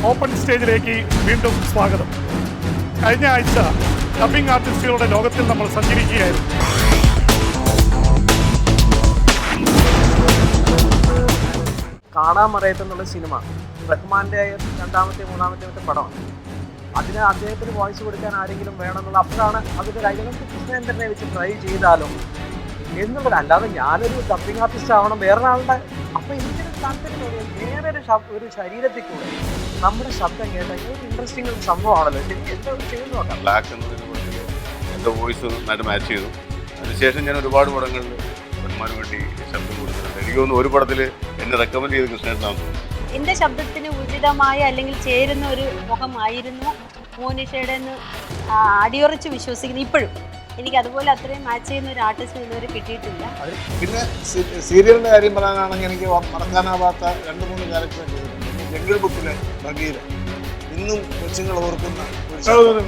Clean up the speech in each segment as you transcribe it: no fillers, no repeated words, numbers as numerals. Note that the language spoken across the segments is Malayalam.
ഓപ്പൺ സ്റ്റേജിലേക്ക് വീണ്ടും സ്വാഗതം. കഴിഞ്ഞ ആഴ്ച ഡബ്ബിംഗ് ആർട്ടിസ്റ്റുകളുടെ ലോകത്തിൽ നമ്മൾ സഞ്ചരിക്കുകയായിരുന്നു. കാണാമറയത്ത് എന്നുള്ള സിനിമ റഹ്മാൻ്റെ രണ്ടാമത്തെ മൂന്നാമത്തെ പടമാണ്. അതിന് അദ്ദേഹത്തിന് വോയിസ് കൊടുക്കാൻ ആരെങ്കിലും വേണമെന്നുള്ള അപ്പോഴാണ് അതിൻ്റെ കാര്യം നമുക്ക് കൃഷ്ണേന്ദ്രനെ വെച്ച് ട്രൈ ചെയ്താലോ എന്നുള്ളത്. അല്ലാതെ ഞാനൊരു ഡബ്ബിംഗ് ആർട്ടിസ്റ്റ് ആവണം വേറൊരാളുടെ. അപ്പോൾ എനിക്കൊരു താല്പര്യം വേറൊരു ഒരു ശരീരത്തിൽ കൂടെ നമ്മുടെ ശബ്ദം കേട്ടാൽ ഒരു ഇൻട്രസ്റ്റിംഗ് ഒരു സംഭവമാണല്ലോ. ശരിക്കും എന്താ ചെയ്യുന്നു നോക്കാം. ബ്ലാക്ക് എന്നൊരു പടത്തിൽ എൻ്റെ വോയിസ് നന്നായിട്ട് മാച്ച് ചെയ്തു. അതിനുശേഷം ഞാൻ ഒരുപാട് പടങ്ങളിൽ റഹ്മാന് വേണ്ടി ശബ്ദം കൊടുത്തിട്ടുണ്ട്. എനിക്ക് തോന്നുന്നു ഒരു പടത്തിൽ എന്നെ റെക്കമെൻഡ് ചെയ്ത് കൃഷ്ണേട്ടനാണ്. എൻ്റെ ശബ്ദത്തിന് ഉചിതമായ അല്ലെങ്കിൽ ചേരുന്ന ഒരു മുഖമായിരുന്നു മോനിഷയുടെ അടിയുറച്ച് വിശ്വസിക്കുന്നു. ഇപ്പോഴും എനിക്ക് അതുപോലെ അത്രയും മാച്ച് ചെയ്യുന്ന ഒരു ആർട്ടിസ്റ്റ് ഇതുവരെ കിട്ടിയിട്ടില്ല. പിന്നെ സീരിയലിൻ്റെ കാര്യം പറയാനാണെങ്കിൽ എനിക്ക് മറക്കാനാവാത്ത 2-3 ക്യാരക്ടർ ചെയ്തിട്ടുണ്ട്. ജംഗിൾ ബുക്കിലെ ബഗീര ഇന്നും കൊച്ചുങ്ങൾ ഓർക്കുന്ന ഒരു.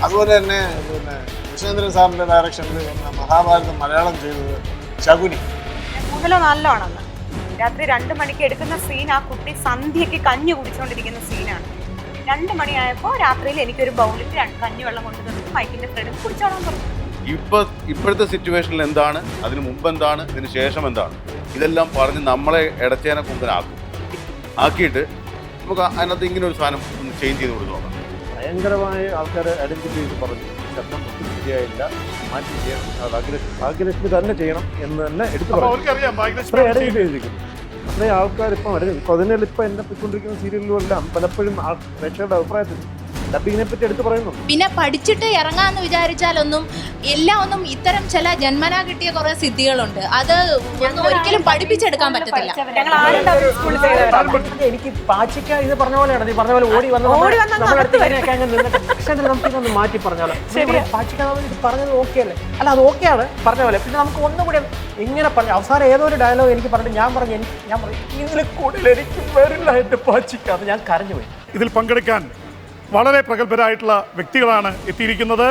അതുപോലെ തന്നെ പിന്നെ കൃഷ്ണേന്ദ്രൻ സാറിൻ്റെ ഡയറക്ഷനിൽ വന്ന മഹാഭാരതം മലയാളം ചെയ്തത് ശകുനി. കൂടുതലോ നല്ലോണമെന്ന് രാത്രി 2 മണിക്ക് എടുക്കുന്ന സീൻ, ആ കുട്ടി സന്ധ്യയ്ക്ക് കഞ്ഞി കുടിച്ചുകൊണ്ടിരിക്കുന്ന സീനാണ്. 2 മണിയായപ്പോൾ രാത്രിയിൽ എനിക്കൊരു ബൗളിൽ കഞ്ഞിവെള്ളം കൊണ്ട് തന്നിട്ട് മൈക്കിൻ്റെ ഫ്രണ്ട് കുടിച്ചോളാൻ പറഞ്ഞു. ഇപ്പോഴത്തെ സിറ്റുവേഷനിൽ എന്താണ്, അതിന് മുമ്പ് എന്താണ്, ഇതിന് ശേഷം എന്താണ്, ഇതെല്ലാം പറഞ്ഞ് നമ്മളെ ഇടച്ചേനെ കൊമ്പനാക്കും. ആക്കിയിട്ട് നമുക്ക് അതിനകത്ത് ഇങ്ങനെ ഒരു സാധനം ഒന്ന് ചേഞ്ച് ചെയ്ത് കൊടുത്തു നോക്കാം. ഭയങ്കരമായ ആൾക്കാർ ഐഡൻറ്റിഫൈ ചെയ്ത് പറഞ്ഞു ശബ്ദം ശരിയായില്ല, മാറ്റി ചെയ്യണം, ഭാഗ്യലക്ഷ്മി തന്നെ ചെയ്യണം എന്ന് തന്നെ എടുത്തു പറഞ്ഞു. അത്രയും ചെയ്തിരിക്കുന്നു. അത്രയും ആൾക്കാർ ഇപ്പം അതിനെല്ലാം ഇപ്പം എന്നെ പോയിക്കൊണ്ടിരിക്കുന്ന സീരിയലുകളെല്ലാം പലപ്പോഴും പ്രേക്ഷകരുടെ അഭിപ്രായത്തിൽ ഡബ്ബിങ്ങിനെ പറ്റി എടുത്ത് പറയുന്നു. പിന്നെ പഠിച്ചിട്ട് ഇറങ്ങാന്ന് വിചാരിച്ചാലൊന്നും ഒന്നും ഇത്തരം ചില ജന്മനാ കിട്ടിയ കുറെ സിദ്ധികളുണ്ട്. അത് ഒരിക്കലും പഠിപ്പിച്ചെടുക്കാൻ പറ്റത്തില്ല. എനിക്ക് പാച്ചിക്ക ഇത് പറഞ്ഞ പോലെയാണ്. നീ പറഞ്ഞ പോലെ ഓടി നമുക്കിതൊന്ന് മാറ്റി പറഞ്ഞാലോ. പാച്ചിക്ക ഇത് പറഞ്ഞത് ഓക്കെ അല്ലേ? അല്ല, അത് ഓക്കെയാണ് പറഞ്ഞ പോലെ. പിന്നെ നമുക്ക് ഒന്നുകൂടി ഇങ്ങനെ പറഞ്ഞു അവസാനം ഏതോ ഒരു ഡയലോഗ് എനിക്ക് പറഞ്ഞിട്ട് ഞാൻ പറഞ്ഞു ഇതിൽ കൂടുതൽ എനിക്ക് വരില്ല എൻ്റെ പാച്ചിക്ക. അത് ഞാൻ കരഞ്ഞു പോയി. ഇതിൽ പങ്കെടുക്കാൻ വളരെ പ്രഗത്ഭരായിട്ടുള്ള വ്യക്തികളാണ് എത്തിയിരിക്കുന്നത്.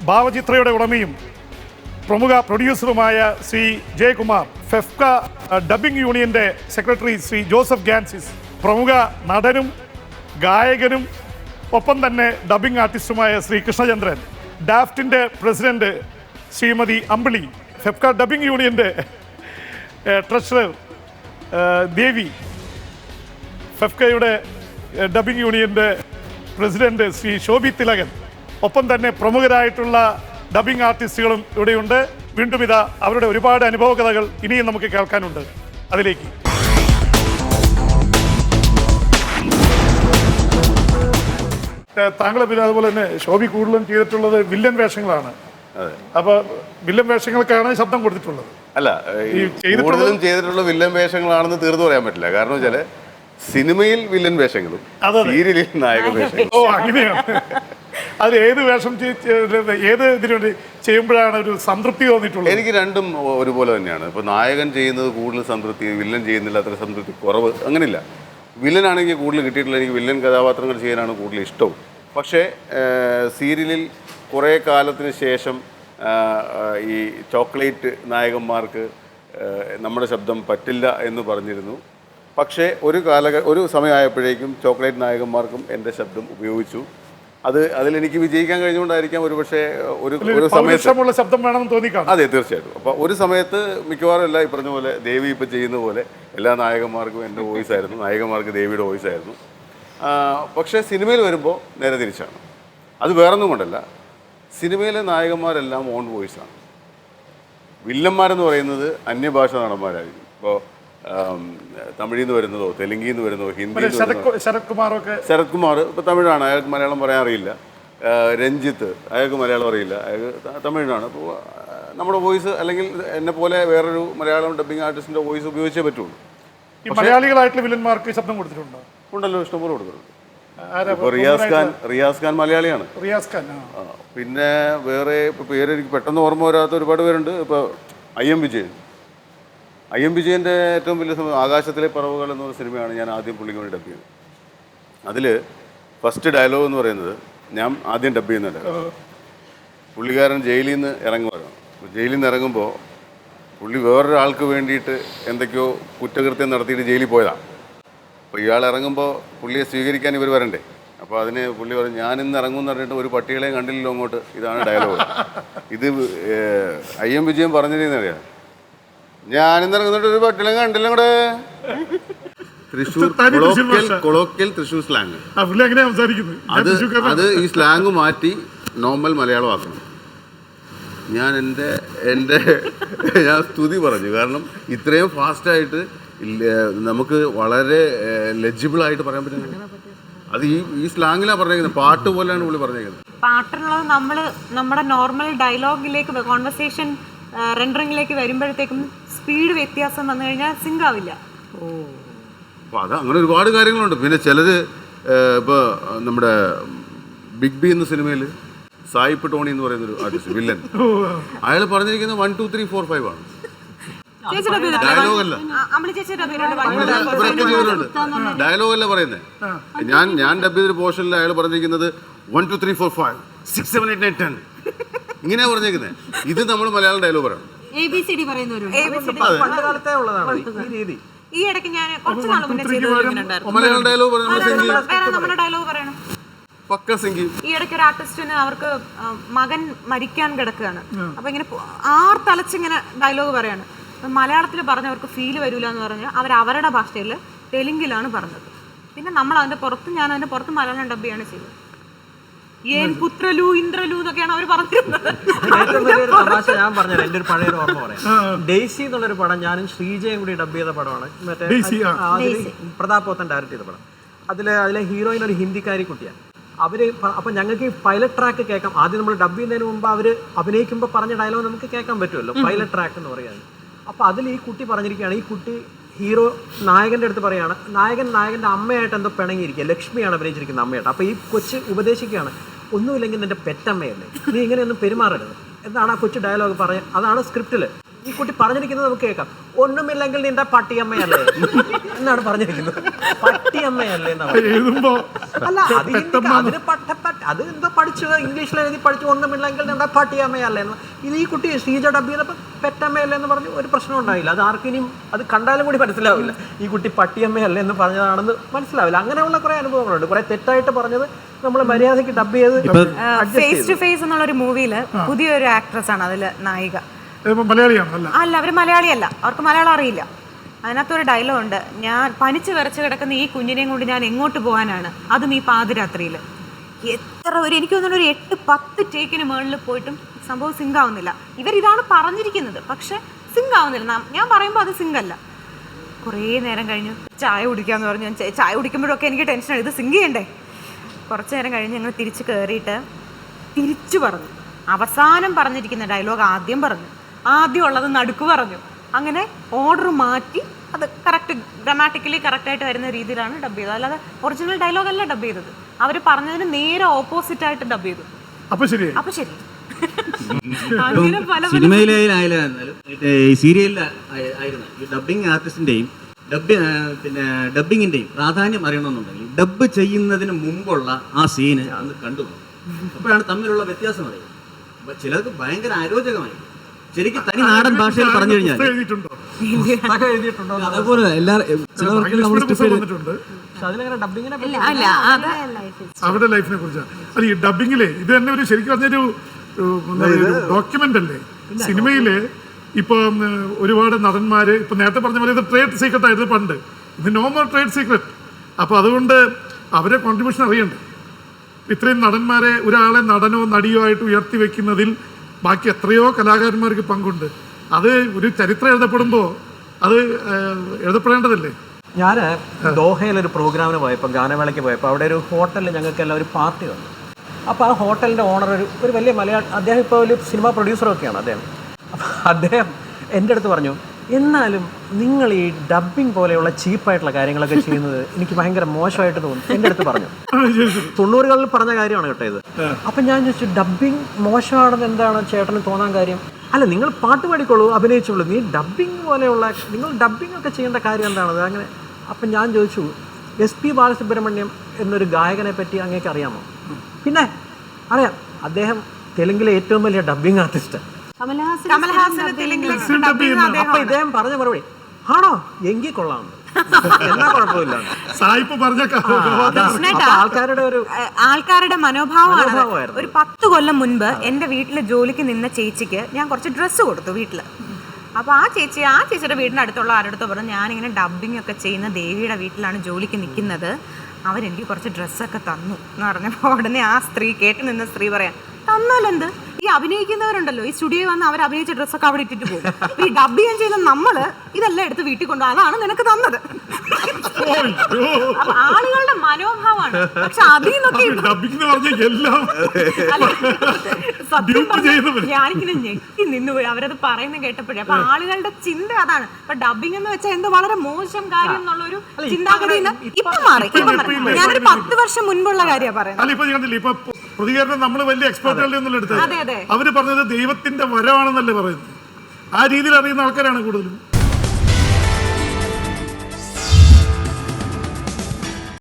ഭാവചിത്രയുടെ ഉടമയും പ്രമുഖ പ്രൊഡ്യൂസറുമായ ശ്രീ ജയകുമാർ, ഫെഫ്ക ഡബ്ബിംഗ് യൂണിയൻ്റെ സെക്രട്ടറി ശ്രീ ജോസഫ് ഗാൻസിസ്, പ്രമുഖ നടനും ഗായകനും ഒപ്പം തന്നെ ഡബ്ബിംഗ് ആർട്ടിസ്റ്റുമായ ശ്രീ കൃഷ്ണചന്ദ്രൻ, ഡാഫ്റ്റിൻ്റെ പ്രസിഡന്റ് ശ്രീമതി അമ്പിളി, ഫെഫ്ക ഡബ്ബിംഗ് യൂണിയൻ്റെ ട്രഷറർ ദേവി, ഫെഫ്കയുടെ ഡബ്ബിംഗ് യൂണിയൻ്റെ പ്രസിഡന്റ് ശ്രീ ശോഭി തിലകൻ, ഒപ്പം തന്നെ പ്രമുഖരായിട്ടുള്ള ഡബ്ബിംഗ് ആർട്ടിസ്റ്റുകളും ഇവിടെയുണ്ട്. വീണ്ടും ഇതാ അവരുടെ ഒരുപാട് അനുഭവ കഥകൾ ഇനിയും നമുക്ക് കേൾക്കാനുണ്ട്. അതിലേക്ക് താങ്കളെ പിന്നെ അതുപോലെ തന്നെ ശോഭി കൂടുതലും ചെയ്തിട്ടുള്ളത് വില്ലൻ വേഷങ്ങളാണ്. അപ്പോൾ വില്ലൻ വേഷങ്ങൾക്കാണ് ശബ്ദം കൊടുത്തിട്ടുള്ളത്. അല്ല, കൂടുതലും ചെയ്തിട്ടുള്ള വില്ലൻ വേഷങ്ങളാണെന്ന് തീർന്നു പറയാൻ പറ്റില്ല. കാരണം വെച്ചാൽ സിനിമയിൽ വില്ലൻ വേഷങ്ങളും സീരിയലിൽ നായക വേഷങ്ങളും. ഓ, അങ്ങനെയാണ്. അത് ഏത് വേഷം ഏത് ഇതിനുവേണ്ടി ചെയ്യുമ്പോഴാണ് ഒരു സംതൃപ്തി തോന്നിയിട്ടുള്ളത്? എനിക്ക് രണ്ടും ഒരുപോലെ തന്നെയാണ്. ഇപ്പോൾ നായകൻ ചെയ്യുന്നത് കൂടുതൽ സംതൃപ്തി, വില്ലൻ ചെയ്യുന്നില്ല അത്ര സംതൃപ്തി കുറവ്, അങ്ങനെയില്ല. വില്ലനാണെങ്കിൽ കൂടുതൽ കിട്ടിയിട്ടുള്ള എനിക്ക് വില്ലൻ കഥാപാത്രങ്ങൾ ചെയ്യാനാണ് കൂടുതൽ ഇഷ്ടവും. പക്ഷേ സീരിയലിൽ കുറേ കാലത്തിന് ശേഷം ഈ ചോക്ലേറ്റ് നായകന്മാർക്ക് നമ്മുടെ ശബ്ദം പറ്റില്ല എന്ന് പറഞ്ഞിരുന്നു. പക്ഷേ ഒരു സമയമായപ്പോഴേക്കും ചോക്ലേറ്റ് നായകന്മാർക്കും എൻ്റെ ശബ്ദം ഉപയോഗിച്ചു. അതിലെനിക്ക് വിജയിക്കാൻ കഴിഞ്ഞുകൊണ്ടായിരിക്കാം ഒരു പക്ഷേ ഒരു സമയത്ത് ശബ്ദം വേണമെന്ന് തോന്നിക്കാണും. അതെ, തീർച്ചയായിട്ടും. അപ്പോൾ ഒരു സമയത്ത് മിക്കവാറും എല്ലാം ഈ പറഞ്ഞ പോലെ ദേവി ഇപ്പോൾ ചെയ്യുന്ന പോലെ എല്ലാ നായകന്മാർക്കും എൻ്റെ വോയിസ് ആയിരുന്നു, നായകന്മാർക്ക് ദേവിയുടെ വോയിസ് ആയിരുന്നു. പക്ഷേ സിനിമയിൽ വരുമ്പോൾ നേരെ തിരിച്ചാണ്. അത് വേറൊന്നും കൊണ്ടല്ല, സിനിമയിലെ നായകന്മാരെല്ലാം ഓൺ വോയിസാണ്. വില്ലന്മാരെന്ന് പറയുന്നത് അന്യഭാഷ നടന്മാരായിരിക്കും. ഇപ്പോൾ തമിഴിൽ നിന്ന് വരുന്നതോ തെലുങ്കിൽ നിന്ന് വരുന്നതോ ഹിന്ദിയിൽ നിന്ന് ശരത് കുമാർ ഇപ്പോൾ തമിഴാണ്, അയാൾക്ക് മലയാളം പറയാൻ അറിയില്ല. രഞ്ജിത്ത്, അയാൾക്ക് മലയാളം അറിയില്ല, അയാൾക്ക് തമിഴിനാണ്. അപ്പോൾ നമ്മുടെ വോയിസ് അല്ലെങ്കിൽ എന്നെ പോലെ വേറൊരു മലയാളം ഡബ്ബിംഗ് ആർട്ടിസ്റ്റിൻ്റെ വോയിസ് ഉപയോഗിച്ചേ പറ്റുള്ളൂ. മലയാളികളായിട്ടുള്ള വില്ലന്മാർക്ക് ശബ്ദം കൊടുത്തിട്ടുണ്ടോ? ഉണ്ടല്ലോ, ഇഷ്ടംപോലെ കൊടുത്തിട്ടുണ്ട്. ഇപ്പോൾ റിയാസ് ഖാൻ മലയാളിയാണ്. പിന്നെ വേറെ ഇപ്പോൾ പേര് എനിക്ക് പെട്ടെന്ന് ഓർമ്മ വരാത്ത ഒരുപാട് പേരുണ്ട്. ഇപ്പോൾ ഐ എം വിജയൻ്റെ ഏറ്റവും വലിയ ആകാശത്തിലെ പറവുകൾ എന്നൊരു സിനിമയാണ് ഞാൻ ആദ്യം പുള്ളിക്ക് വേണ്ടി ഡബ് ചെയ്തത്. അതിൽ ഫസ്റ്റ് ഡയലോഗ് എന്ന് പറയുന്നത് ഞാൻ ആദ്യം ഡബ് ചെയ്യുന്നുണ്ട്. പുള്ളിക്കാരൻ ജയിലിൽ നിന്ന് ഇറങ്ങുമായിരുന്നു. ജയിലിൽ നിന്ന് ഇറങ്ങുമ്പോൾ പുള്ളി വേറൊരാൾക്ക് വേണ്ടിയിട്ട് എന്തൊക്കെയോ കുറ്റകൃത്യം നടത്തിയിട്ട് ജയിലിൽ പോയതാണ്. അപ്പോൾ ഇയാൾ ഇറങ്ങുമ്പോൾ പുള്ളിയെ സ്വീകരിക്കാൻ ഇവർ വരണ്ടേ. അപ്പോൾ അതിന് പുള്ളി പറഞ്ഞു ഞാനിന്ന് ഇറങ്ങുമെന്ന് പറഞ്ഞിട്ട് ഒരു പട്ടികളെയും കണ്ടില്ലല്ലോ അങ്ങോട്ട്. ഇതാണ് ഡയലോഗ്. ഇത് IM വിജയൻ പറഞ്ഞിരുന്നറിയാം, ഞാനിന്ന് ഇറങ്ങുന്നിട്ട് ഒരു പട്ടികളെയും കണ്ടില്ല കൂടെ. Thrissur colloquial Thrissur slang. അത് ഈ സ്ലാങ് മാറ്റി നോർമൽ മലയാളം ആക്കണം. ഞാൻ ഞാൻ സ്തുതി പറഞ്ഞു. കാരണം ഇത്രയും ഫാസ്റ്റായിട്ട് നമുക്ക് വളരെ ലെജിബിളായിട്ട് പറയാൻ പറ്റുന്നത്. അത് ഈ സ്ലാങ്ങിലാണ് പറഞ്ഞേക്കുന്നത്, പാട്ട് പോലെയാണ് പുള്ളി പറഞ്ഞേക്കുന്നത്. പാട്ടിനുള്ളത് നമ്മുടെ നോർമൽ ഡയലോഗിലേക്ക് കോൺവെർസേഷൻ റെൻഡറിങ്ങിലേക്ക് വരുമ്പോഴത്തേക്കും സ്പീഡ് വ്യത്യാസം വന്നു കഴിഞ്ഞാൽ സിങ്ക് ആവില്ല. അപ്പോൾ അത് അങ്ങനെ ഒരുപാട് കാര്യങ്ങളുണ്ട്. പിന്നെ ചിലർ ഇപ്പോൾ നമ്മുടെ ബിഗ് ബി എന്ന സിനിമയിൽ സായിപ്പ് ടോണി എന്ന് പറയുന്നൊരു ആർട്ടിസ്റ്റ് വില്ലൻ, അയാൾ പറഞ്ഞിരിക്കുന്നത് 1 2 3 4 5 ആണ്. ഡയലോഗല്ല, ഡയലോഗല്ല പറയുന്നത്. ഞാൻ ഡബ് ചെയ്തൊരു പോർഷനിൽ അയാൾ പറഞ്ഞിരിക്കുന്നത് 1 2 3 4 5 6 7 8 9 10 ഇങ്ങനെയാ പറഞ്ഞേക്കുന്നത്. ഇത് നമ്മൾ മലയാളം ഡയലോഗ് പറയണം. ABCD പറയുന്നവരുണ്ട്. പണ്ട് കാലത്തെ ഉള്ളതാണ് ഈ രീതി. ഈ ഇടയ്ക്ക് ഞാൻ കുറച്ച് നാൾ മുന്നേ ചെയ്തിട്ടുണ്ടായിരുന്നു. മലയാളം ഡയലോഗ് നമ്മുടെ ഡയലോഗ് പറയണം. പക്ക സിംഗി. ഈ ഇടയ്ക്ക് ഒരു ആർട്ടിസ്റ്റിന് അവർക്ക് മകൻ മരിക്കാൻ കിടക്കുകയാണ്. അപ്പൊ ഇങ്ങനെ ആർത്തലച്ചിങ്ങനെ ഡയലോഗ് പറയാണ്. മലയാളത്തിൽ പറഞ്ഞവർക്ക് ഫീല് വരില്ല എന്ന് പറഞ്ഞ് അവരുടെ ഭാഷയിൽ തെലുങ്കിലാണ് പറഞ്ഞത്. പിന്നെ ഞാൻ അതിന്റെ പുറത്ത് മലയാളം ഡബ് ചെയ്യാണ് ചെയ്തത്. ഏൻ പുത്രലു ഇന്ദ്രലു എന്നൊക്കെയാണ് അവർ പറഞ്ഞിരുന്നത്. ഏറ്റവും വലിയൊരു തമാശ ഞാൻ പറഞ്ഞത്, എൻ്റെ ഒരു പഴയൊരു ഓർമ്മ പറയാം. ഡെയ്സി എന്നുള്ളൊരു പടം ഞാനും ശ്രീജയും കൂടി ഡബ് ചെയ്ത പടമാണ്. മറ്റേ പ്രതാപ് പോത്തൻ ഡയറക്ട് ചെയ്ത പടം. അതിലെ ഹീറോയിൻ ഒരു ഹിന്ദിക്കാരി കുട്ടിയാണ്. അപ്പം ഞങ്ങൾക്ക് ഈ പൈലറ്റ് ട്രാക്ക് കേൾക്കാം. ആദ്യം നമ്മൾ ഡബ് ചെയ്യുന്നതിന് മുമ്പ് അവർ അഭിനയിക്കുമ്പോൾ പറഞ്ഞ ഡയലോഗ് നമുക്ക് കേൾക്കാൻ പറ്റുമല്ലോ, പൈലറ്റ് ട്രാക്ക് എന്ന് പറയുന്നത്. അപ്പോൾ അതിൽ ഈ കുട്ടി പറഞ്ഞിരിക്കുകയാണ്, ഈ കുട്ടി ഹീറോ നായകൻ്റെ അടുത്ത് പറയുകയാണ്, നായകൻ്റെ അമ്മയായിട്ട് എന്തോ പിണങ്ങിയിരിക്കുക, ലക്ഷ്മിയാണ് അഭിനയിച്ചിരിക്കുന്ന അമ്മയായിട്ട്. അപ്പോൾ ഈ കൊച്ച് ഉപദേശിക്കുകയാണ്, ഒന്നുമില്ലെങ്കിൽ നിൻ്റെ പെറ്റമ്മയല്ലേ, നീ ഇങ്ങനെയൊന്നും പെരുമാറരുത് എന്നാണ് ആ കൊച്ചു ഡയലോഗ് പറയുക. അതാണ് സ്ക്രിപ്റ്റിൽ ഈ കുട്ടി പറഞ്ഞിരിക്കുന്നത്. നമുക്ക് കേൾക്കാം, ഒന്നുമില്ലെങ്കിൽ നിന്റെ പട്ടിയമ്മയല്ലേ എന്നാണ് പറഞ്ഞിരിക്കുന്നത്. പട്ടിയമ്മയല്ലേ എന്നാണ്. അല്ല, അത് എന്തോ പഠിച്ചത് ഇംഗ്ലീഷിൽ എഴുതി പഠിച്ചു, ഒന്നുമില്ലെങ്കിൽ നിന്റെ പട്ടിയമ്മയല്ലേ എന്ന്. ഇത് ഈ കുട്ടി ശ്രീജ ഡബ് ചെയ്തപ്പോൾ പെറ്റമ്മയല്ലേ എന്ന് പറഞ്ഞ് ഒരു പ്രശ്നം ഉണ്ടായില്ല. അത് ആർക്കിനും അത് കണ്ടാലും കൂടി മനസ്സിലാവില്ല ഈ കുട്ടി പട്ടിയമ്മയല്ലേ എന്ന് പറഞ്ഞതാണെന്ന് മനസ്സിലാവില്ല. അങ്ങനെയുള്ള കുറേ അനുഭവങ്ങളുണ്ട്. കുറേ തെറ്റായിട്ട് പറഞ്ഞത് നമ്മൾ മര്യാദയ്ക്ക് ഡബ് ചെയ്ത്. ഫേസ് ടു ഫേസ് എന്നുള്ളൊരു മൂവിയില് പുതിയൊരു ആക്ട്രസ് ആണ് അതിൽ നായിക. അല്ല, അവര് മലയാളിയല്ല, അവർക്ക് മലയാളം അറിയില്ല. അതിനകത്തൊരു ഡയലോഗ് ഉണ്ട്, ഞാൻ പനിച്ച് വിറച്ച് കിടക്കുന്ന ഈ കുഞ്ഞിനെയും കൊണ്ട് ഞാൻ എങ്ങോട്ട് പോകാനാണ്, അതും ഈ പാതിരാത്രിയിൽ. എനിക്ക് തോന്നുന്നു ഒരു 8-10 ടേക്കിന് മുകളിൽ പോയിട്ടും സംഭവം സിങ്ക് ആവുന്നില്ല. ഇവരിതാണ് പറഞ്ഞിരിക്കുന്നത്, പക്ഷെ സിങ്ക് ആവുന്നില്ല. ഞാൻ പറയുമ്പോൾ അത് സിങ്ക് അല്ല. കുറേ നേരം കഴിഞ്ഞു ചായ കുടിക്കാന്ന് പറഞ്ഞു. ചായ കുടിക്കുമ്പോഴൊക്കെ എനിക്ക് ടെൻഷനാണ്, ഇത് സിങ്ക് ചെയ്യണ്ടേ. കുറച്ച് നേരം കഴിഞ്ഞ് ഞങ്ങൾ തിരിച്ച് കയറിയിട്ട് തിരിച്ചു പറഞ്ഞു. അവസാനം പറഞ്ഞിരിക്കുന്ന ഡയലോഗ് ആദ്യം പറഞ്ഞു, ആദ്യം ഉള്ളത് നടുക്ക് പറഞ്ഞു. അങ്ങനെ ഓർഡർ മാറ്റി അത് കറക്റ്റ് ഗ്രാമാറ്റിക്കലി കറക്റ്റായിട്ട് വരുന്ന രീതിയിലാണ് ഡബ് ചെയ്തത്. അല്ലാതെ ഒറിജിനൽ ഡയലോഗ് അല്ല ഡബ് ചെയ്തത്. അവർ പറഞ്ഞതിന് നേരെ ഓപ്പോസിറ്റ് ആയിട്ട് ഡബ് ചെയ്തു. അപ്പൊ ശരി സിനിമയിലായാലും സീരിയലിലായിരുന്നു ഈ ഡബിങ് ആർട്ടിസ്റ്റിന്റെയും ഡബിങ്ങിന്റെയും പ്രാധാന്യം അറിയണമെന്നുണ്ടെങ്കിൽ ഡബ് ചെയ്യുന്നതിന് മുമ്പുള്ള ആ സീന് അന്ന് കണ്ടുപോകും. അപ്പോഴാണ് തമ്മിലുള്ള വ്യത്യാസം അറിയുന്നത്. ചിലർക്ക് ഭയങ്കര അരോചകമായി. ശരിക്കും തനി നാടൻ ഭാഷയിൽ പറഞ്ഞു കഴിഞ്ഞാൽ അതേപോലെ അവരുടെ ലൈഫിനെ കുറിച്ചാണ്. അല്ല, ഈ ഡബിങ്ങിലെ ഇത് തന്നെ ഒരു ശരിക്കും പറഞ്ഞൊരു ഡോക്യുമെന്റ് അല്ലേ. സിനിമയില് ഇപ്പൊ ഒരുപാട് നടന്മാര് ഇപ്പൊ നേരത്തെ പറഞ്ഞ പോലെ ഇത് ട്രേഡ് സീക്രട്ട് ആയിരുന്നു പണ്ട്, ഇത് നോ മോർ ട്രേഡ് സീക്രട്ട്. അപ്പൊ അതുകൊണ്ട് അവരെ കോൺട്രിബ്യൂഷൻ അറിയണ്ടേ. ഇത്രയും നടന്മാരെ ഒരാളെ നടനോ നടിയോ ആയിട്ട് ഉയർത്തി വെക്കുന്നതിൽ ബാക്കി എത്രയോ കലാകാരന്മാർക്ക് പങ്കുണ്ട്. അത് ഒരു ചരിത്രം എഴുതപ്പെടുമ്പോൾ അത് എഴുതപ്പെടേണ്ടതല്ലേ. ഞാൻ ദോഹയിലൊരു പ്രോഗ്രാമിന് പോയപ്പോൾ, ഗാനമേളയ്ക്ക് പോയപ്പോൾ അവിടെ ഒരു ഹോട്ടലിൽ ഞങ്ങൾക്കെല്ലാം ഒരു പാർട്ടി വന്നു. അപ്പോൾ ആ ഹോട്ടലിൻ്റെ ഓണർ ഒരു വലിയ അദ്ദേഹം ഇപ്പോൾ ഒരു സിനിമ പ്രൊഡ്യൂസറൊക്കെയാണ് അദ്ദേഹം. അപ്പോൾ അദ്ദേഹം എൻ്റെ അടുത്ത് പറഞ്ഞു, എന്നാലും നിങ്ങൾ ഈ ഡബ്ബിങ് പോലെയുള്ള ചീപ്പായിട്ടുള്ള കാര്യങ്ങളൊക്കെ ചെയ്യുന്നത് എനിക്ക് ഭയങ്കര മോശമായിട്ട് തോന്നുന്നു എൻ്റെ അടുത്ത് പറഞ്ഞു. 90കളിൽ പറഞ്ഞ കാര്യമാണ് കേട്ടോ ഇത്. അപ്പം ഞാൻ ചോദിച്ചു, ഡബ്ബിങ് മോശമാണെന്ന് എന്താണ് ചേട്ടന് തോന്നാൻ കാര്യം? അല്ല, നിങ്ങൾ പാട്ട് പാടിക്കോളൂ, അഭിനയിച്ചോളൂ, നീ ഡബ്ബിങ് പോലെയുള്ള നിങ്ങൾ ഡബ്ബിങ് ഒക്കെ ചെയ്യേണ്ട കാര്യം എന്താണത് അങ്ങനെ? അപ്പം ഞാൻ ചോദിച്ചു, SP ബാലസുബ്രഹ്മണ്യം എന്നൊരു ഗായകനെ പറ്റി അങ്ങേക്ക് അറിയാമോ? പിന്നെ അറിയാം, അദ്ദേഹം തെലുങ്കിലെ ഏറ്റവും വലിയ ഡബ്ബിങ് ആർട്ടിസ്റ്റ്. കമൽഹാസൻ അപ്പൊ ഇദ്ദേഹം പറഞ്ഞ മറുപടി, ആണോ, എങ്കിൽ കൊള്ളാം. എന്നാ കുഴപ്പമില്ല. സായിപ്പ് പറഞ്ഞ കൃഷ്ണേട്ടാ, ആൾക്കാരുടെ മനോഭാവമാണ്. ഒരു 10 കൊല്ലം മുൻപ് എൻ്റെ വീട്ടിൽ ജോലിക്ക് നിന്ന ചേച്ചിക്ക് ഞാൻ കുറച്ച് ഡ്രസ്സ് കൊടുത്തു വീട്ടിൽ. അപ്പോൾ ആ ചേച്ചിയുടെ വീടിൻ്റെ അടുത്തുള്ള ആരുടെ പറഞ്ഞു, ഞാനിങ്ങനെ ഡബ്ബിംഗ് ഒക്കെ ചെയ്യുന്ന ദേവിയുടെ വീട്ടിലാണ് ജോലിക്ക് നിൽക്കുന്നത്, അവരെനിക്ക് കുറച്ച് ഡ്രസ്സൊക്കെ തന്നു എന്ന് പറഞ്ഞപ്പോൾ ഉടനെ ആ സ്ത്രീ, കേട്ട് നിന്ന സ്ത്രീ പറയാൻ, തന്നാലെന്ത്, ഈ അഭിനയിക്കുന്നവരുണ്ടല്ലോ ഈ സ്റ്റുഡിയോ വന്ന് അവർ അഭിനയിച്ച ഡ്രസ്സൊക്കെ അവിടെ ഇട്ടിട്ട് പോകും. ഈ ഡബ് ചെയ്യാൻ ചെയ്യുന്ന നമ്മള് ഇതെല്ലാം എടുത്ത് വീട്ടിൽ കൊണ്ടുപോകും, അതാണ് നിനക്ക് തന്നത്. അപ്പൊ ആളുകളുടെ മനോഭാവമാണ്. പക്ഷെ അതിൽ നിന്നൊക്കെ സത്യം പറഞ്ഞാൽ ഞാനിങ്ങനെ ഞെട്ടി നിന്നുപോയി അവരത് പറയുന്നത് കേട്ടപ്പോഴേ. അപ്പൊ ആളുകളുടെ ചിന്ത അതാണ്. അപ്പൊ ഡബിംഗ് എന്ന് വെച്ചാൽ എന്തോ വളരെ മോശം കാര്യം എന്നുള്ളൊരു ചിന്താഗതിയിൽ ഇപ്പൊ മാറി. ഞാനൊരു 10 വർഷം മുൻപുള്ള കാര്യമാണ് പറയുന്നത്. പ്രതികരണം നമ്മൾ വലിയ എക്സ്പെർട്ടുകളുടെ ഒന്നും എടുത്തത് അവര് പറഞ്ഞത് ദൈവത്തിന്റെ വരമാണെന്നല്ലേ പറയുന്നത്. ആ രീതിയിൽ അറിയുന്ന ആൾക്കാരാണ് കൂടുതലും.